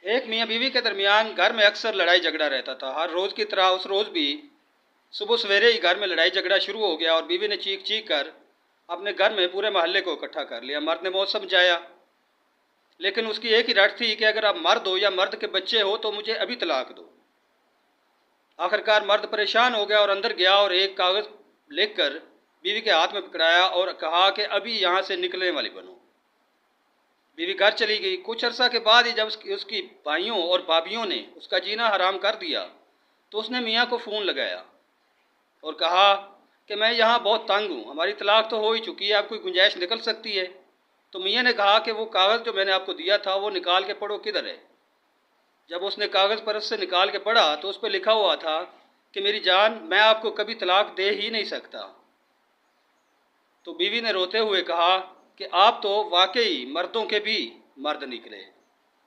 एक मियाँ बीवी के दरमियान घर में अक्सर लड़ाई झगड़ा रहता था। हर रोज़ की तरह उस रोज़ भी सुबह सवेरे ही घर में लड़ाई झगड़ा शुरू हो गया और बीवी ने चीख चीख कर अपने घर में पूरे मोहल्ले को इकट्ठा कर लिया। मर्द ने बहुत समझाया, लेकिन उसकी एक ही रट थी कि अगर आप मर्द हो या मर्द के बच्चे हो तो मुझे अभी तलाक दो। आखिरकार मर्द परेशान हो गया और अंदर गया और एक कागज़ लिखकर बीवी के हाथ में पकड़ाया और कहा कि अभी यहाँ से निकलने वाली बनो। बीवी घर चली गई। कुछ अरसा के बाद ही जब उसकी भाइयों और भाभीियों ने उसका जीना हराम कर दिया तो उसने मियाँ को फ़ोन लगाया और कहा कि मैं यहाँ बहुत तंग हूँ, हमारी तलाक तो हो ही चुकी है, अब कोई गुंजाइश निकल सकती है। तो मियाँ ने कहा कि वो कागज़ जो मैंने आपको दिया था वो निकाल के पढ़ो, किधर है। जब उसने कागज़ परस से निकाल के पढ़ा तो उस पर लिखा हुआ था कि मेरी जान, मैं आपको कभी तलाक दे ही नहीं सकता। तो बीवी ने रोते हुए कहा कि आप तो वाकई मर्दों के भी मर्द निकले।